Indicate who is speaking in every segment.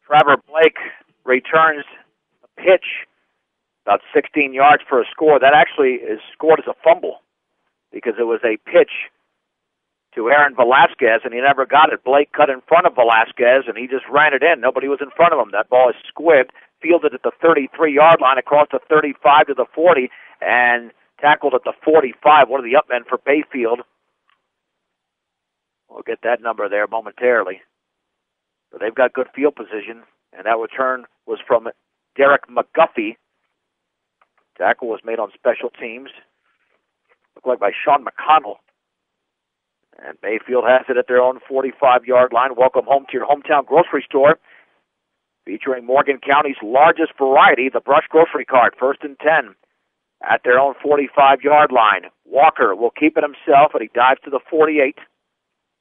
Speaker 1: Trevor Blake returns a pitch about 16 yards for a score. That actually is scored as a fumble because it was a pitch to Aaron Velasquez, and he never got it. Blake cut in front of Velasquez, and he just ran it in. Nobody was in front of him. That ball is squibbed, fielded at the 33-yard line, across the 35 to the 40, and tackled at the 45. One of the upmen for Bayfield. We'll get that number there momentarily. But they've got good field position, and that return was from Derek McGuffey. Tackle was made on special teams. Looked like by Sean McConnell. And Bayfield has it at their own 45-yard line. Welcome home to your hometown grocery store, featuring Morgan County's largest variety, the Brush Grocery Cart, 1st and 10 at their own 45-yard line. Walker will keep it himself, and he dives to the 48.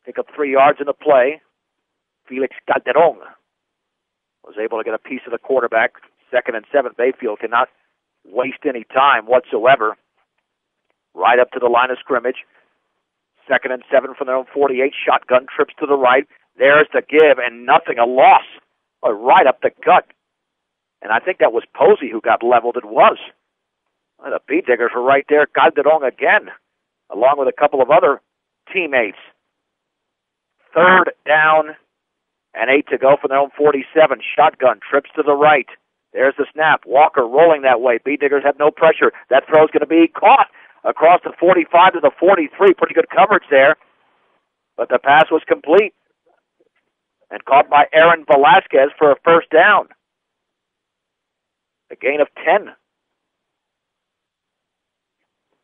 Speaker 1: Pick up 3 yards in the play. Felix Calderon was able to get a piece of the quarterback. 2nd and 7. Bayfield cannot waste any time whatsoever. Right up to the line of scrimmage. 2nd and 7 from their own 48. Shotgun trips to the right. There's the give, and nothing. A loss right up the gut. And I think that was Posey who got leveled. It was. The Bee Diggers were right there. Calderon again, along with a couple of other teammates. 3rd down and 8 to go from their own 47. Shotgun trips to the right. There's the snap. Walker rolling that way. Bee Diggers have no pressure. That throw's going to be caught across the 45 to the 43. Pretty good coverage there. But the pass was complete and caught by Aaron Velasquez for a 1st down. A gain of 10.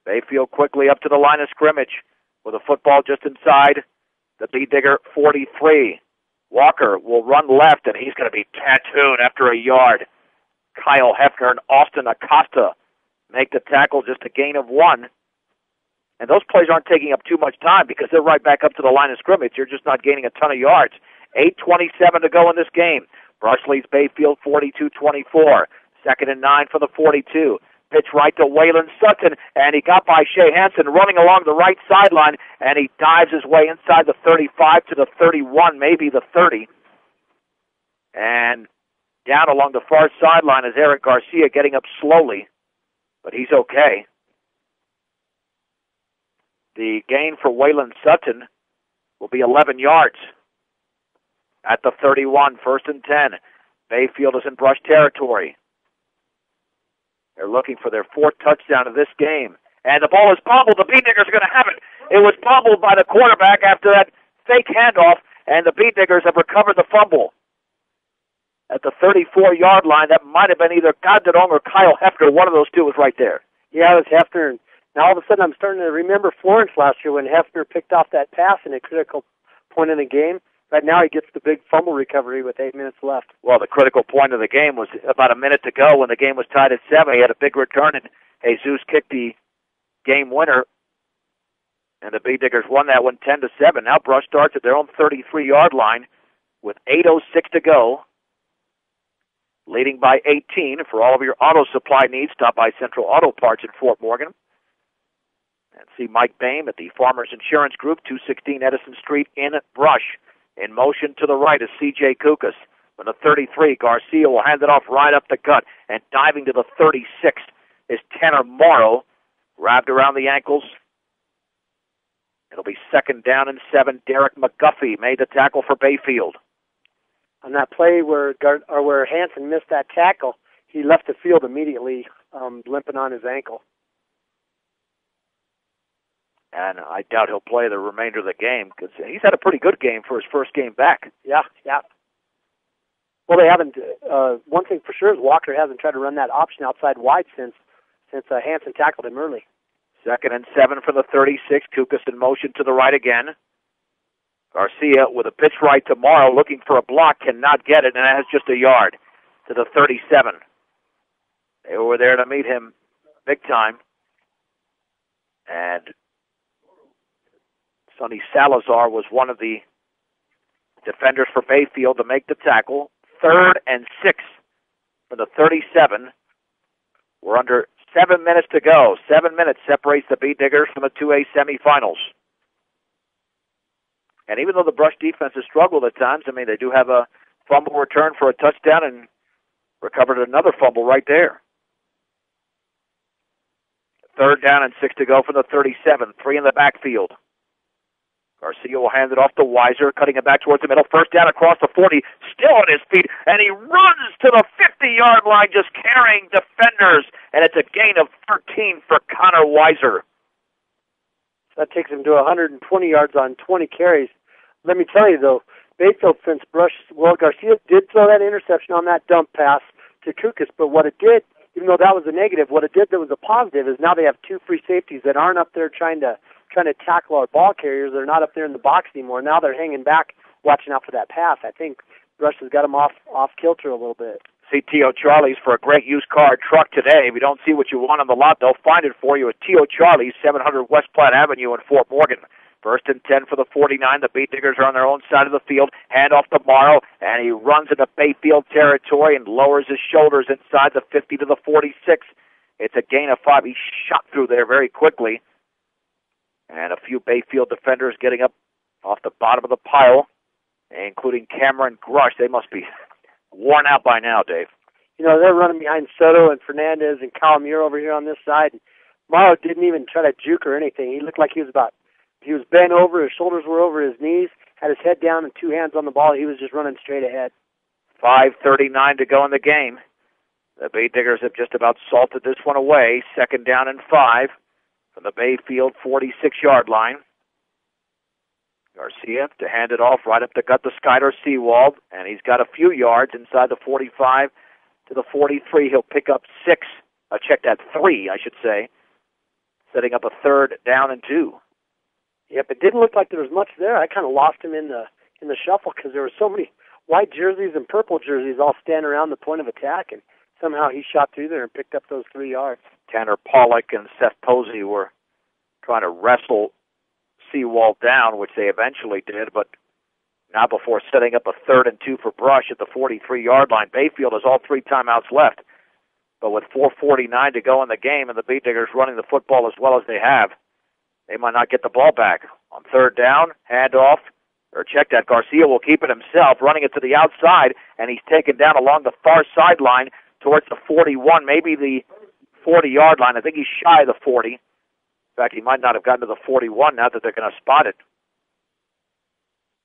Speaker 1: Bayfield quickly up to the line of scrimmage with a football just inside the Bee Digger 43. Walker will run left, and he's going to be tattooed after a yard. Kyle Hefner and Austin Acosta make the tackle, just a gain of 1. And those plays aren't taking up too much time because they're right back up to the line of scrimmage. You're just not gaining a ton of yards. 8:27 to go in this game. Brush leads Bayfield 42-24. 2nd and 9 for the 42. Pitch right to Waylon Sutton, and he got by Shea Hansen running along the right sideline, and he dives his way inside the 35 to the 31, maybe the 30. And down along the far sideline is Eric Garcia, getting up slowly, but he's okay. The gain for Waylon Sutton will be 11 yards at the 31, 1st and 10. Bayfield is in Brush territory. They're looking for their 4th touchdown of this game. And the ball is bobbled. The Bee Diggers are going to have it. It was bobbled by the quarterback after that fake handoff, and the Bee Diggers have recovered the fumble. At the 34-yard line, that might have been either Calderon or Kyle Hefner. One of those two was right there.
Speaker 2: Yeah, it was Hefner. Now all of a sudden I'm starting to remember Florence last year when Hefner picked off that pass in a critical point in the game. Right now he gets the big fumble recovery with 8 minutes left.
Speaker 1: Well, the critical point of the game was about a minute to go when the game was tied at 7. He had a big return, and Jesus kicked the game winner, and the Bee Diggers won that one 10-7. Now Brush starts at their own 33-yard line with 8:06 to go, leading by 18. For all of your auto supply needs, stop by Central Auto Parts in Fort Morgan. And see Mike Boehm at the Farmers Insurance Group, 216 Edison Street in Brush. In motion to the right is C.J. Kukas. From the 33, Garcia will hand it off right up the gut. And diving to the 36 is Tanner Morrow. Grabbed around the ankles. It'll be 2nd down and 7. Derek McGuffey made the tackle for Bayfield.
Speaker 2: On that play where Hansen missed that tackle, he left the field immediately, limping on his ankle.
Speaker 1: And I doubt he'll play the remainder of the game because he's had a pretty good game for his first game back.
Speaker 2: Yeah. Well, they haven't. One thing for sure is Walker hasn't tried to run that option outside wide since Hansen tackled him early.
Speaker 1: 2nd and 7 for the 36. Kukas in motion to the right again. Garcia with a pitch right to Morrow, looking for a block, cannot get it, and has just a yard to the 37. They were there to meet him big time. And Sonny Salazar was one of the defenders for Bayfield to make the tackle. 3rd and 6 for the 37. We're under 7 minutes to go. 7 minutes separates the Bee Diggers from the 2A semifinals. And even though the Brush defense has struggled at times, I mean, they do have a fumble return for a touchdown and recovered another fumble right there. 3rd down and 6 to go from the 37. 3 in the backfield. Garcia will hand it off to Weiser, cutting it back towards the middle. 1st down across the 40, still on his feet, and he runs to the 50-yard line, just carrying defenders, and it's a gain of 13 for Connor Weiser.
Speaker 2: That takes him to 120 yards on 20 carries. Let me tell you, though, Bayfield since Garcia did throw that interception on that dump pass to Kukas, but what it did, even though that was a negative, what it did that was a positive is now they have 2 free safeties that aren't up there trying to tackle our ball carriers. They're not up there in the box anymore. Now they're hanging back, watching out for that pass. I think Rush has got them off kilter a little bit.
Speaker 1: See T.O. Charlie's for a great used car truck today. If you don't see what you want on the lot, they'll find it for you at T.O. Charlie's, 700 West Platte Avenue in Fort Morgan. 1st and 10 for the 49. The Beat Diggers are on their own side of the field. Hand off to Morrow, and he runs into Bayfield territory and lowers his shoulders inside the 50 to the 46. It's a gain of 5. He shot through there very quickly. And a few Bayfield defenders getting up off the bottom of the pile, including Cameron Grush. They must be worn out by now, Dave.
Speaker 2: You know, they're running behind Soto and Fernandez and Kyle Muir over here on this side. Morrow didn't even try to juke or anything. He looked like he was bent over, his shoulders were over his knees, had his head down and 2 hands on the ball. He was just running straight ahead.
Speaker 1: 5:39 to go in the game. The Bay Diggers have just about salted this one away. 2nd down and 5 from the Bayfield 46-yard line. Garcia to hand it off right up the gut to Skyler Seawald, and he's got a few yards inside the 45 to the 43. He'll pick up 6. Check that, 3, I should say. Setting up a 3rd down and 2.
Speaker 2: Yep, it didn't look like there was much there. I kind of lost him in the shuffle because there were so many white jerseys and purple jerseys all standing around the point of attack, and somehow he shot through there and picked up those 3 yards.
Speaker 1: Tanner Pollock and Seth Posey were trying to wrestle Seawald down, which they eventually did, but now before setting up a 3rd and 2 for Brush at the 43-yard line. Bayfield has all 3 timeouts left, but with 4:49 to go in the game and the Beat Diggers running the football as well as they have, they might not get the ball back. On 3rd down, handoff, or check that, Garcia will keep it himself, running it to the outside, and he's taken down along the far sideline towards the 41, maybe the 40-yard line. I think he's shy of the 40. In fact, he might not have gotten to the 41 now that they're going to spot it.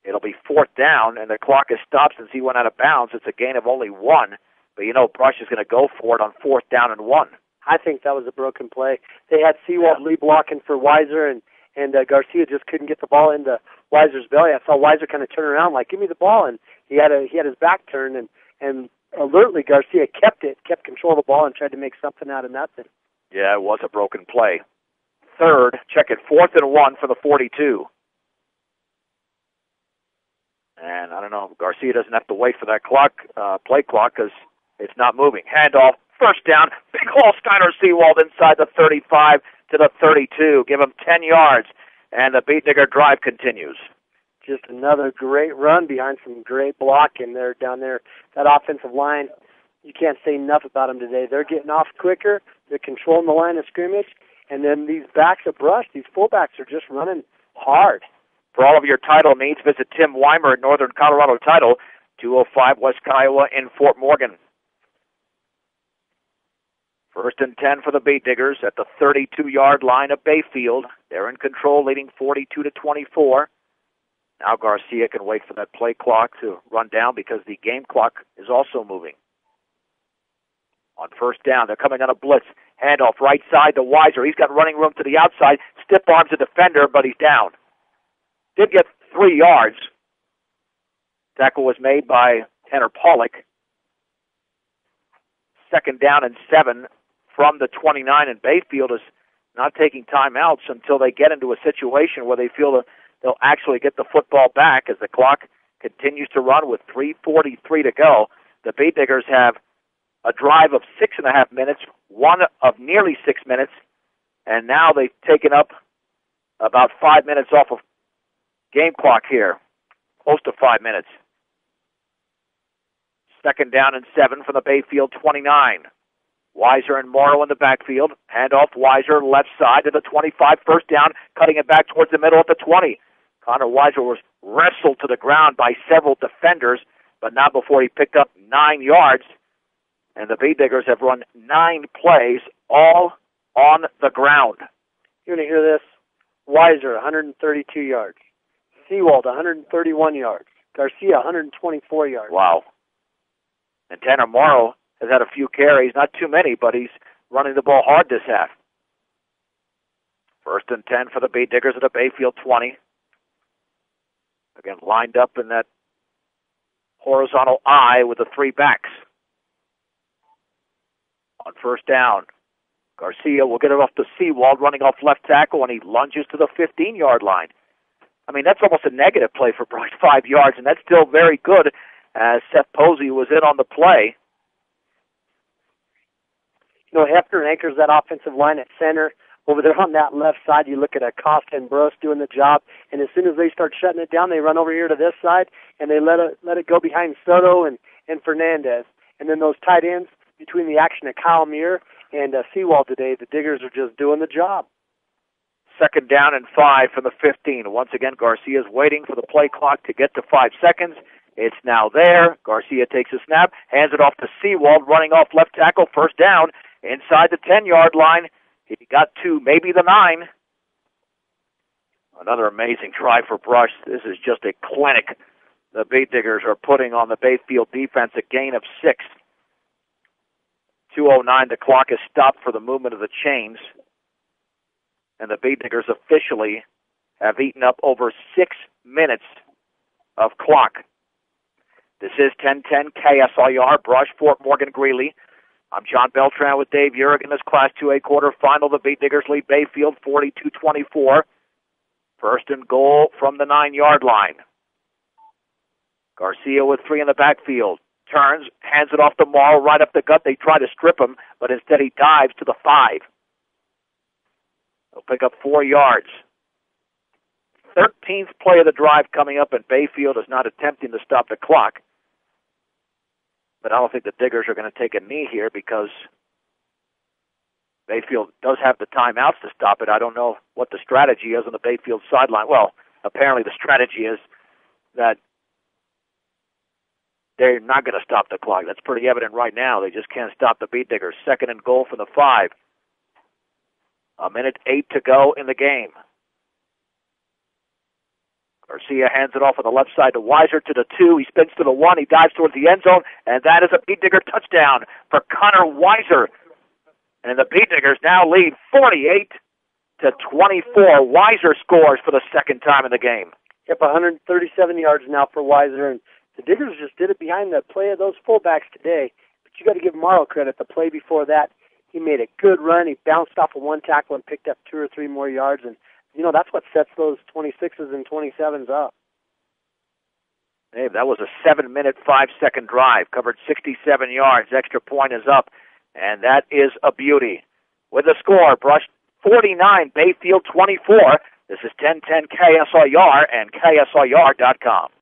Speaker 1: It'll be 4th down, and the clock is stopped since he went out of bounds. It's a gain of only 1, but you know Brush is going to go for it on 4th down and 1.
Speaker 2: I think that was a broken play. They had Seawald Lee blocking for Weiser, and Garcia just couldn't get the ball into Weiser's belly. I saw Weiser kind of turn around like, give me the ball, and he had his back turned, and alertly Garcia kept control of the ball and tried to make something out of nothing.
Speaker 1: Yeah, it was a broken play. 3rd, check it, 4th and 1 for the 42. And I don't know, Garcia doesn't have to wait for that play clock, because it's not moving. Handoff, 1st down, big hole, Skyler Seawald inside the 35 to the 32. Give him 10 yards, and the Beat Digger drive continues.
Speaker 2: Just another great run behind some great blocking there down there. That offensive line, you can't say enough about them today. They're getting off quicker. They're controlling the line of scrimmage. And then these backs of Brush, these fullbacks are just running hard.
Speaker 1: For all of your title needs, visit Tim Weimer at Northern Colorado Title, 205 West Kiowa in Fort Morgan. 1st and 10 for the Beat Diggers at the 32-yard line of Bayfield. They're in control, leading 42-24. Now Garcia can wait for that play clock to run down because the game clock is also moving. On 1st down, they're coming on a blitz. Handoff right side to Weiser. He's got running room to the outside. Stiff arms the defender, but he's down. Did get 3 yards. Tackle was made by Tanner Pollock. 2nd down and 7 from the 29, and Bayfield is not taking timeouts until they get into a situation where they feel that they'll actually get the football back as the clock continues to run with 3:43 to go. The Beat Diggers have a drive of 6.5 minutes, one of nearly 6 minutes, and now they've taken up about 5 minutes off of game clock here, close to 5 minutes. 2nd down and 7 from the Bayfield 29. Weiser and Morrow in the backfield. Handoff Weiser left side to the 25. 1st down, cutting it back towards the middle at the 20. Connor Weiser was wrestled to the ground by several defenders, but not before he picked up 9 yards. And the Bay Diggers have run 9 plays, all on the ground.
Speaker 2: You're going to hear this. Weiser, 132 yards. Seawald, 131 yards. Garcia, 124 yards.
Speaker 1: Wow. And Tanner Morrow has had a few carries, not too many, but he's running the ball hard this half. 1st and 10 for the Bay Diggers at the Bayfield 20. Again, lined up in that horizontal I with the 3 backs. On 1st down, Garcia will get it off to Seawald, running off left tackle, and he lunges to the 15-yard line. I mean, that's almost a negative play for Brush, 5 yards, and that's still very good as Seth Posey was in on the play.
Speaker 2: You know, Hefner anchors that offensive line at center. Over there on that left side, you look at Acosta and Bruce doing the job, and as soon as they start shutting it down, they run over here to this side, and they let it go behind Soto and Fernandez. And then those tight ends, between the action of Kyle Muir and Seawald today, the Diggers are just doing the job.
Speaker 1: 2nd down and 5 from the 15. Once again, Garcia's waiting for the play clock to get to 5 seconds. It's now there. Garcia takes a snap, hands it off to Seawald, running off left tackle, 1st down, inside the 10-yard line. He got to maybe the 9. Another amazing try for Brush. This is just a clinic the Bay Diggers are putting on the Bayfield defense, a gain of 6. 2:09, the clock is stopped for the movement of the chains. And the Bay Diggers officially have eaten up over 6 minutes of clock. This is 1010 KSIR, Brush, Fort Morgan, Greeley. I'm John Beltran with Dave Urick in this Class 2A quarterfinal. The Bay Diggers lead Bayfield 42-24. 1st and goal from the 9-yard line. Garcia with 3 in the backfield. Turns, hands it off to Morrow, right up the gut. They try to strip him, but instead he dives to the 5. He'll pick up 4 yards. 13th play of the drive coming up, and Bayfield is not attempting to stop the clock. But I don't think the Diggers are going to take a knee here because Bayfield does have the timeouts to stop it. I don't know what the strategy is on the Bayfield sideline. Well, apparently the strategy is that they're not going to stop the clock. That's pretty evident right now. They just can't stop the Bay Diggers. 2nd and goal from the 5. 1:08 to go in the game. Garcia hands it off on the left side to Weiser to the 2. He spins to the 1. He dives towards the end zone, and that is a Bay Digger touchdown for Connor Weiser. And the Bay Diggers now lead 48-24. Weiser scores for the 2nd time in the game.
Speaker 2: Yep, 137 yards now for Weiser, and the Diggers just did it behind the play of those fullbacks today. But you got to give Morrow credit. The play before that, he made a good run. He bounced off of one tackle and picked up 2 or 3 more yards, and you know, that's what sets those 26s and 27s up.
Speaker 1: Hey, that was a 7-minute, 5-second drive. Covered 67 yards. Extra point is up, and that is a beauty. With the score, Brush 49, Bayfield 24. This is 1010 KSIR and KSIR.com.